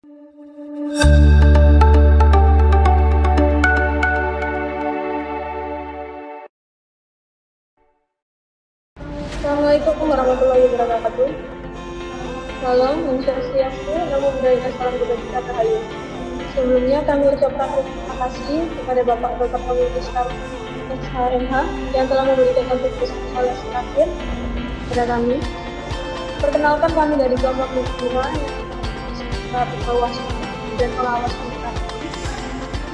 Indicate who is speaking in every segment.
Speaker 1: Assalamualaikum warahmatullahi wabarakatuh. Salam Swastiastu, Namo Buddhaya, salam kebajikan rahayu. Sebelumnya kami ucapkan terima kasih kepada Bapak Dr. Fakultas SHMH yang telah memberikan kontribusi terakhir kepada kami. Perkenalkan, kami dari kelompok lingkungan yang berpengawas dan pengawas komunikasi.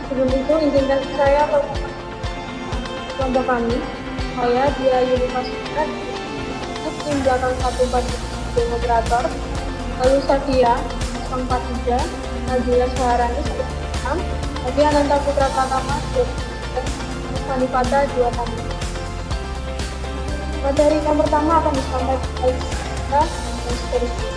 Speaker 1: Sebelum itu, izinkan saya kelompok kami. Saya Dia Yunifasitas tim belakang 142 moderator, lalu Sadia 43, Najila Saharani 16, Nabi Ananta Putra Pratama 2, Manipata 2 kami. Materi yang pertama akan disampaikan oleh kita dan seterusnya.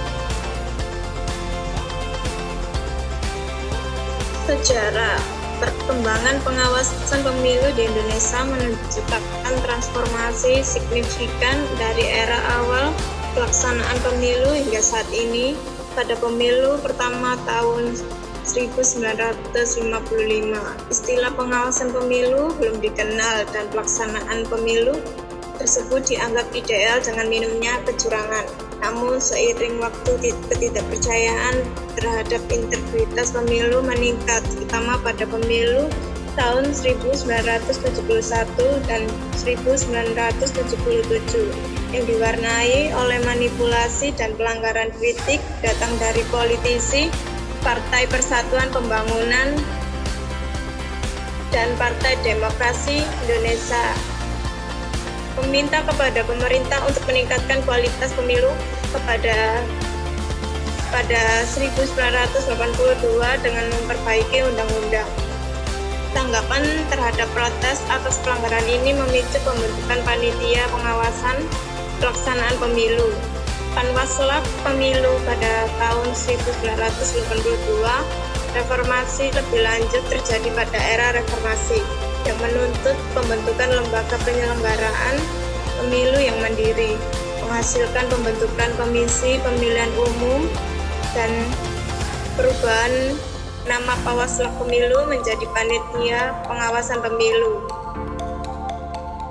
Speaker 2: Sejarah perkembangan pengawasan pemilu di Indonesia menunjukkan transformasi signifikan dari era awal pelaksanaan pemilu hingga saat ini. Pada pemilu pertama tahun 1955, istilah pengawasan pemilu belum dikenal dan pelaksanaan pemilu tersebut dianggap ideal dengan minimnya kecurangan. Namun seiring waktu ketidakpercayaan terhadap integritas pemilu meningkat, terutama pada pemilu tahun 1971 dan 1977 yang diwarnai oleh manipulasi dan pelanggaran kritik datang dari politisi, Partai Persatuan Pembangunan, dan Partai Demokrasi Indonesia. Meminta kepada pemerintah untuk meningkatkan kualitas pemilu pada 1982 dengan memperbaiki undang-undang. Tanggapan terhadap protes atas pelanggaran ini memicu pembentukan panitia pengawasan pelaksanaan pemilu. Panwaslu Pemilu pada tahun 1982, reformasi lebih lanjut terjadi pada era reformasi yang menuntut pembentukan lembaga penyelenggaraan pemilu yang mandiri, menghasilkan pembentukan komisi pemilihan umum dan perubahan nama Panwaslu Pemilu menjadi Panitia Pengawasan Pemilu.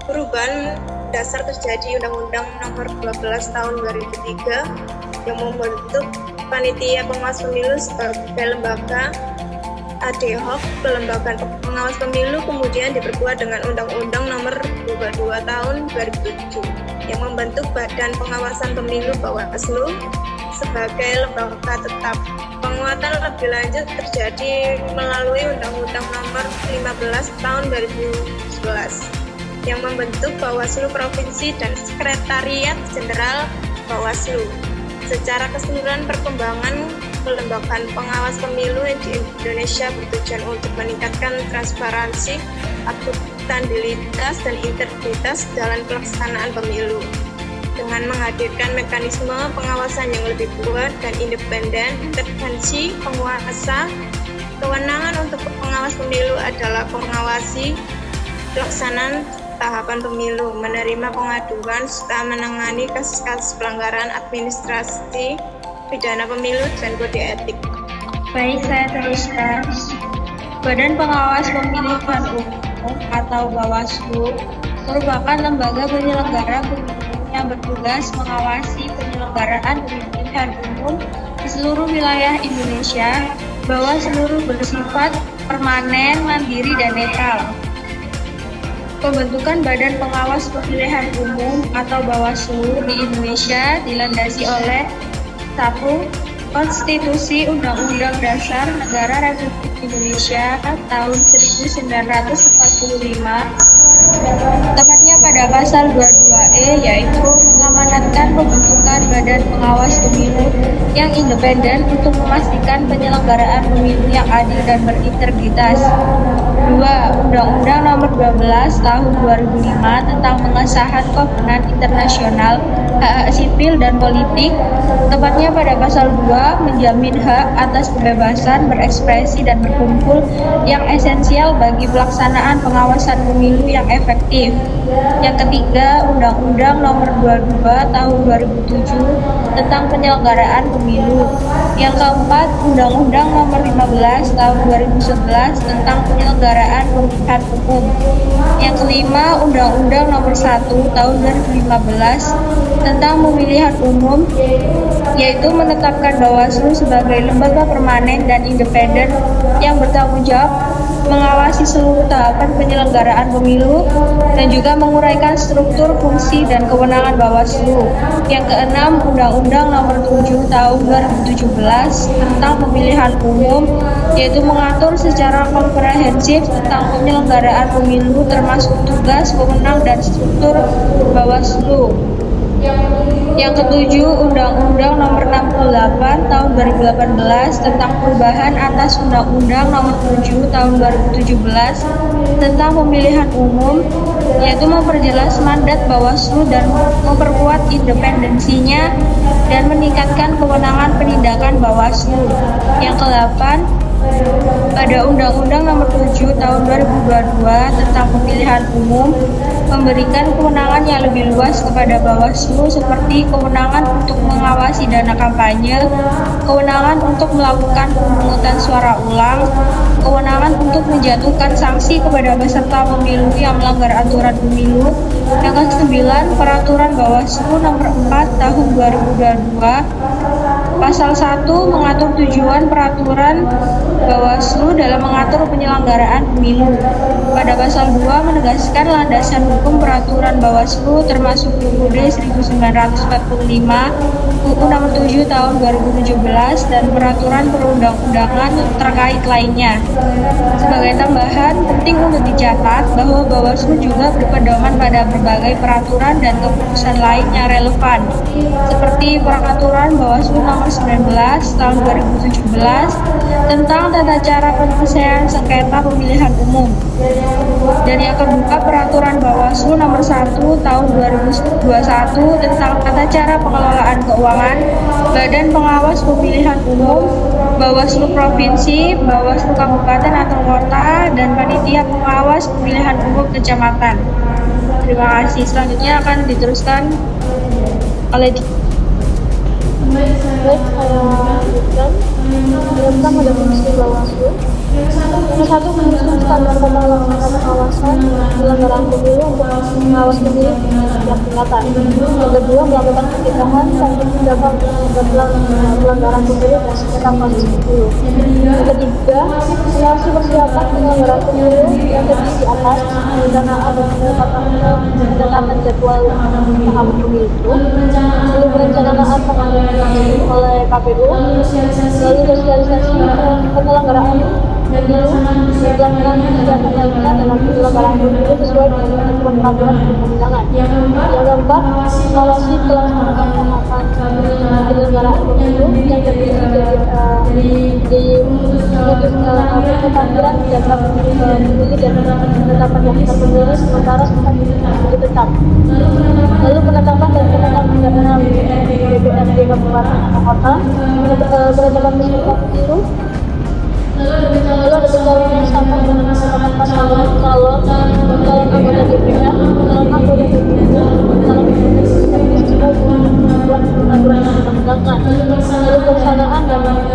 Speaker 2: Perubahan dasar terjadi Undang-Undang Nomor 12 Tahun 2003 yang membentuk Panitia Pengawas Pemilu sebagai lembaga ad hoc kelembagaan pengawas pemilu, kemudian diperkuat dengan Undang-Undang Nomor 22 Tahun 2007 yang membentuk Badan Pengawasan Pemilu Bawaslu sebagai lembaga tetap. Penguatan lebih lanjut terjadi melalui Undang-Undang Nomor 15 Tahun 2011 yang membentuk Bawaslu Provinsi dan Sekretariat Jenderal Bawaslu. Secara keseluruhan, perkembangan kelembagaan pengawas pemilu di Indonesia bertujuan untuk meningkatkan transparansi, akuntabilitas, dan integritas dalam pelaksanaan pemilu. Dengan menghadirkan mekanisme pengawasan yang lebih kuat dan independen, intervensi penguasa, kewenangan untuk pengawas pemilu adalah mengawasi pelaksanaan tahapan pemilu, menerima pengaduan, serta menangani kasus-kasus pelanggaran administrasi, pidana pemilu, dan kode etik.
Speaker 3: Baik, saya teruskan. Badan Pengawas Pemilihan Umum atau Bawaslu merupakan lembaga penyelenggara pemilu yang bertugas mengawasi penyelenggaraan pemilihan umum di seluruh wilayah Indonesia. Bawaslu bersifat permanen, mandiri, dan netral. Pembentukan Badan Pengawas Pemilihan Umum atau Bawaslu di Indonesia dilandasi oleh 1. Konstitusi Undang-Undang Dasar Negara Republik Indonesia tahun 1945, tepatnya pada pasal 22E, yaitu mengamanatkan pembentukan Badan Pengawas Pemilu yang independen untuk memastikan penyelenggaraan pemilu yang adil dan berintegritas. kedua, Undang-Undang Nomor 12 Tahun 2005 tentang pengesahan Kovenant Internasional Hak-Hak Sipil dan Politik, tepatnya pada pasal 2, menjamin hak atas kebebasan berekspresi dan berkumpul yang esensial bagi pelaksanaan pengawasan pemilu yang efektif. Yang ketiga, Undang-Undang Nomor 22 Tahun 2007 tentang penyelenggaraan pemilu. Yang keempat, Undang-Undang Nomor 15 Tahun 2011 tentang penyelenggaraan pemilihan umum. Yang kelima, Undang-Undang Nomor 1 Tahun 2015 tentang pemilihan umum, yaitu menetapkan Bawaslu sebagai lembaga permanen dan independen yang bertanggung jawab mengawasi seluruh tahapan penyelenggaraan pemilu dan juga menguraikan struktur, fungsi, dan kewenangan Bawaslu. Yang keenam, Undang-Undang Nomor 7 Tahun 2017 tentang pemilihan umum, yaitu mengatur secara komprehensif tentang penyelenggaraan pemilu termasuk tugas, wewenang, dan struktur Bawaslu. Yang ketujuh, Undang-Undang Nomor 68 Tahun 2018 tentang perubahan atas Undang-Undang Nomor 7 Tahun 2017 tentang pemilihan umum, yaitu memperjelas mandat Bawaslu dan memperkuat independensinya dan meningkatkan kewenangan penindakan Bawaslu. Yang ke-8, pada Undang-Undang Nomor 7 Tahun 2022 tentang pemilihan umum, memberikan kewenangan yang lebih luas kepada Bawaslu seperti kewenangan untuk mengawasi dana kampanye, kewenangan untuk melakukan pemungutan suara ulang, kewenangan untuk menjatuhkan sanksi kepada peserta pemilu yang melanggar aturan pemilu. Yang ke-9, Peraturan Bawaslu Nomor 4 Tahun 2022 Pasal 1 mengatur tujuan peraturan Bawaslu dalam mengatur penyelenggaraan pemilu. Pada pasal 2 menegaskan landasan hukum peraturan Bawaslu termasuk UUD 1945, UU Nomor 7 Tahun 2017 dan peraturan perundang-undangan terkait lainnya. Sebagai tambahan, penting untuk dicatat bahwa Bawaslu juga berpedoman pada berbagai peraturan dan keputusan lain yang relevan, seperti Peraturan Bawaslu Nomor 19 Tahun 2017 tentang tata cara penyelesaian sengketa pemilihan umum. Dan yang kedua, Peraturan Bawaslu Nomor 1 Tahun 2021 tentang tata cara pengelolaan keuangan Badan Pengawas Pemilihan Umum, Bawaslu Provinsi, Bawaslu Kabupaten atau Kota, dan Panitia Pengawas Pemilihan Umum Kecamatan. Terima kasih. Selanjutnya akan diteruskan oleh
Speaker 1: Baik, saya lanjutkan. Tentang pada fungsi Bawaslu. Yang satu, menyusun standar pengawasan penyelenggaraan pemilu untuk mengawas pemilu setiap tingkatan. Yang kedua, melakukan pencegahan sampai tindakan pelanggaran pemilu dan sengketa proses pemilu. Yang ketiga, mengawas persiapan penyelenggaraan pemilu yang terdiri di atas perencanaan dan penetapan jadwal tahapan pemilu, lalu perencanaan pengamanan oleh KPU, lalu sosialisasi penyelenggaraan pemilu, pelaksanaan kegiatan lainnya dalam penyelenggaraan pemilu sesuai dengan ketentuan peraturan perundang-undangan. Yang keempat, mengawasi pelaksanaan tahapan penyelenggaraan pemilu yang terdiri di pengambilan data pemilih dan penetapan daftar pemilih sementara sampai pemilih tetap. Lalu penetapan dan penetapan data DPRD kabupaten atau kota, penetapan peserta pemilu, lalu ada pencalonan sampai penetapan pasangan calon anggota DPR, calon anggota DPD, calon aturan undang-undangan, lalu pelaksanaan dan lalu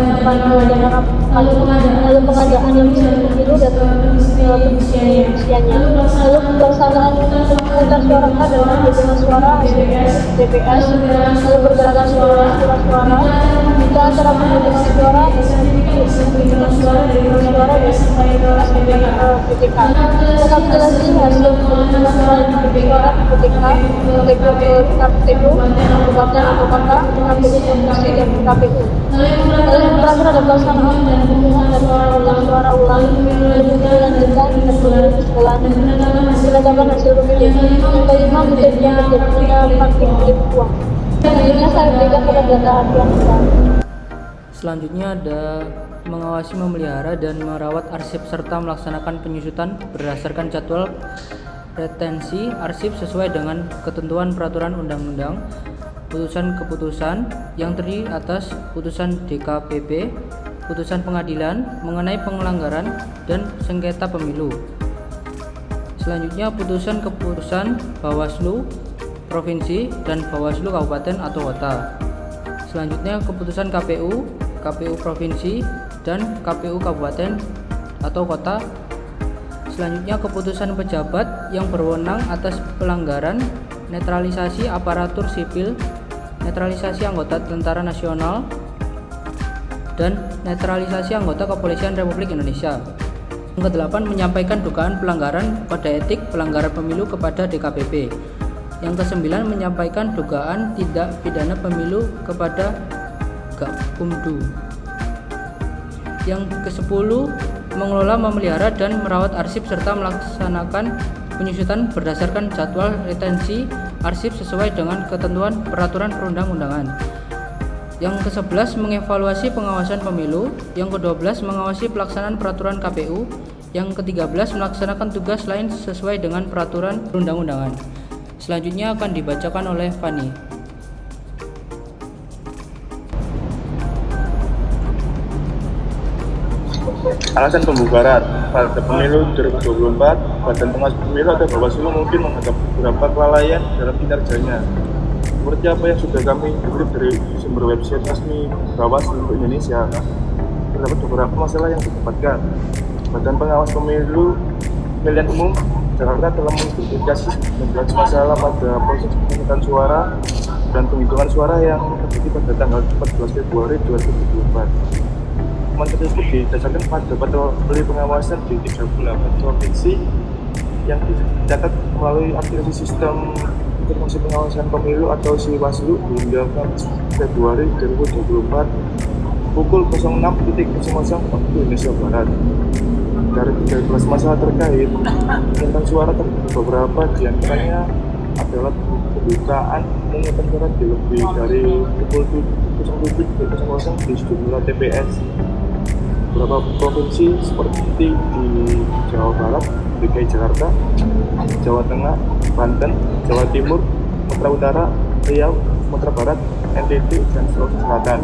Speaker 1: pengadaan yang pemilu dan pengisiannya, lalu pelaksanaan pemungutan suara dan penghitungan suara hasil TPS, lalu pergerakan suara kita antara penghitungan suara PTK. Rekapitulasi hasil penghitungan suara PTK, KPU, kabupaten atau kota, KPU provinsi dan KPU. Lalu terakhir ada pelaksanaan dan penghitungan dan pemungutan suara ulang, lalu dilanjutkan dan berjalan penetapan hasil pemilu. Yang kelima, terjadinya praktik penipuan uang. Selanjutnya saya berikan pada data aduan.
Speaker 4: Selanjutnya ada mengawasi, memelihara, dan merawat arsip serta melaksanakan penyusutan berdasarkan jadwal retensi arsip sesuai dengan ketentuan peraturan undang-undang, putusan-keputusan yang terdiri atas putusan DKPP, putusan pengadilan mengenai pelanggaran dan sengketa pemilu. Selanjutnya putusan-keputusan Bawaslu Provinsi dan Bawaslu Kabupaten atau Kota. Selanjutnya keputusan KPU, KPU Provinsi dan KPU Kabupaten atau Kota. Selanjutnya keputusan pejabat yang berwenang atas pelanggaran, netralisasi aparatur sipil, netralisasi anggota Tentara Nasional, dan netralisasi anggota Kepolisian Republik Indonesia. Yang ke-8, menyampaikan dugaan pelanggaran pada etik pelanggaran pemilu kepada DKPP. Yang ke-9, menyampaikan dugaan tindak pidana pemilu kepada Gakumdu. Yang ke-10, mengelola, memelihara, dan merawat arsip serta melaksanakan penyusutan berdasarkan jadwal retensi arsip sesuai dengan ketentuan peraturan perundang-undangan. Yang ke-11, mengevaluasi pengawasan pemilu. Yang ke-12, mengawasi pelaksanaan peraturan KPU. Yang ke-13, melaksanakan tugas lain sesuai dengan peraturan perundang-undangan. Selanjutnya akan dibacakan oleh Fani.
Speaker 5: Alasan pembubaran pada pemilu 2024, Badan Pengawas Pemilu atau Bawaslu mungkin menganggap beberapa kelalaian dalam kinerjanya. Seperti apa yang sudah kami kutip dari sumber website resmi Bawaslu Indonesia, terdapat beberapa masalah yang didapatkan. Badan Pengawas Pemilu Pemilihan Umum Jakarta telah mengidentifikasi 19 masalah pada proses pemungutan suara dan penghitungan suara yang terjadi pada tanggal 14 Februari 2024. Temuan tersebut didasarkan pada patroli pengawasan di 38 provinsi yang dicatat melalui aplikasi sistem informasi pengawasan pemilu atau SIWASLU hingga 14 Februari 2024 pukul 06.00 waktu Indonesia Barat. Dari 13 masalah terkait pemungutan suara terdapat beberapa diantaranya adalah pembukaan pemungutan suara di lebih dari pukul 07.00 di sejumlah TPS. Beberapa provinsi seperti di Jawa Barat, DKI Jakarta, Jawa Tengah, Banten, Jawa Timur, Sumatera Utara, Riau, Sumatera Barat, NTT, dan Sulawesi Selatan.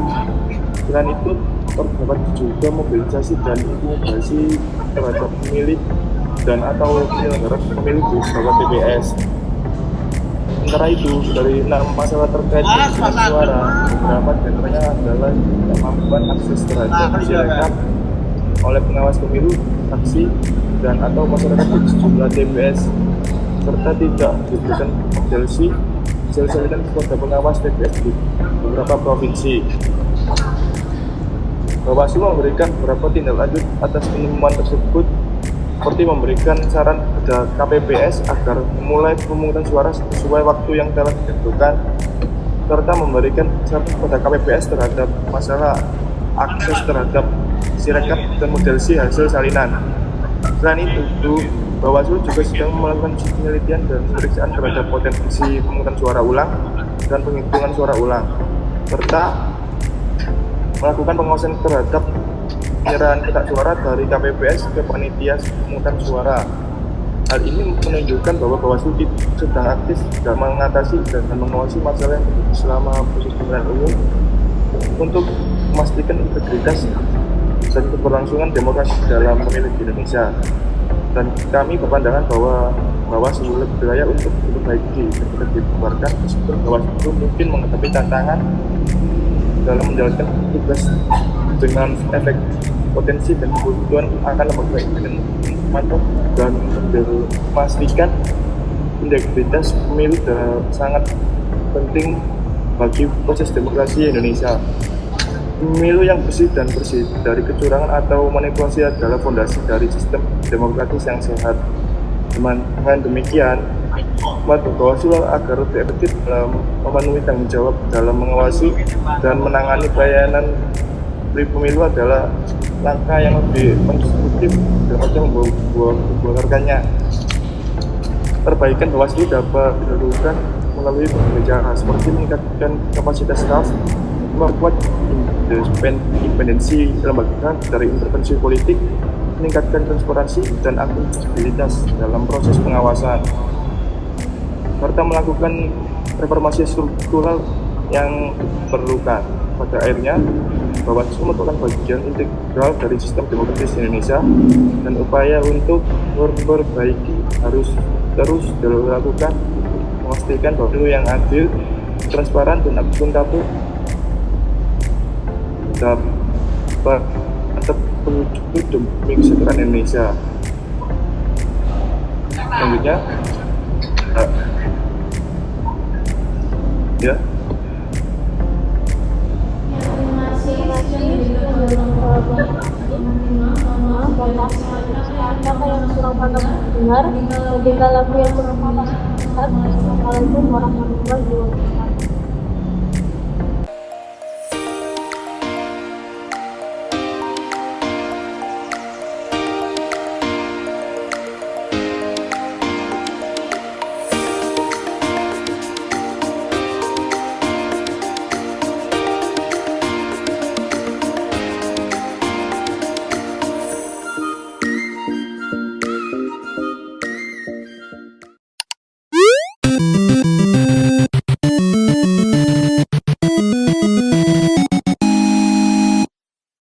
Speaker 5: Selain itu, terdapat juga mobilisasi dan intimidasi terhadap pemilih dan atau penyelenggara pemilu di beberapa TPS. Sementara itu, dari 6 masalah terkait penghitungan suara, beberapa diantaranya adalah kemampuan akses terhadap sirekap oleh pengawas pemilu, saksi, dan atau masyarakat di sejumlah TPS, serta tidak diberikan salinan kepada pengawas TPS di beberapa provinsi. Bawaslu memberikan beberapa tindak lanjut atas penemuan tersebut, seperti memberikan saran kepada KPPS agar memulai pemungutan suara sesuai waktu yang telah ditentukan, serta memberikan saran kepada KPPS terhadap masalah akses terhadap sirekap dan model C hasil salinan. Selain itu, Bawaslu juga sedang melakukan penelitian dan pemeriksaan terhadap potensi pemungutan suara ulang dan penghitungan suara ulang, serta melakukan pengawasan terhadap penyerahan kotak suara dari KPPS ke panitia pemungutan suara. Hal ini menunjukkan bahwa Bawaslu sedang aktif dalam mengatasi dan mengawasi masalah yang terjadi selama proses pemilihan umum untuk memastikan integritas dan keberlangsungan demokrasi dalam pemilu di Indonesia. Dan kami berpandangan bahwa Bawaslu lebih berlayak untuk diperbaiki dan tidak dibubarkan, meskipun Bawaslu mungkin menghadapi tantangan dalam menjalankan tugas dengan efek potensi dan kebutuhan akan lembaga dengan mantap dan memastikan integritas pemilu sangat penting bagi proses demokrasi Indonesia. Pemilu yang bersih dan bersih dari kecurangan atau manipulasi adalah fondasi dari sistem demokratis yang sehat. Dengan demikian, Bawaslu agar lebih efektif dalam memenuhi tanggung jawab dalam mengawasi dan menangani pelayanan pemilu adalah langkah yang lebih konstruktif daripada membubarkannya. Perbaikan Bawaslu dapat dilakukan melalui berbagai cara, seperti meningkatkan kapasitas staf, memperkuat independensi lembaga dari intervensi politik, meningkatkan transparansi dan akuntabilitas dalam proses pengawasan, serta melakukan reformasi struktural yang diperlukan. Pada akhirnya, Bawaslu merupakan bagian integral dari sistem demokratis Indonesia dan upaya untuk memperbaiki harus terus dilakukan, memastikan pemilu yang adil, transparan dan akuntabel dapat terwujud demi kesejahteraan Indonesia. Selanjutnya, ya.
Speaker 1: Kata yang kurang pantas dengar, ketika lagu yang kurang pantas dengar. Assalamualaikum warahmatullahi wabarakatuh.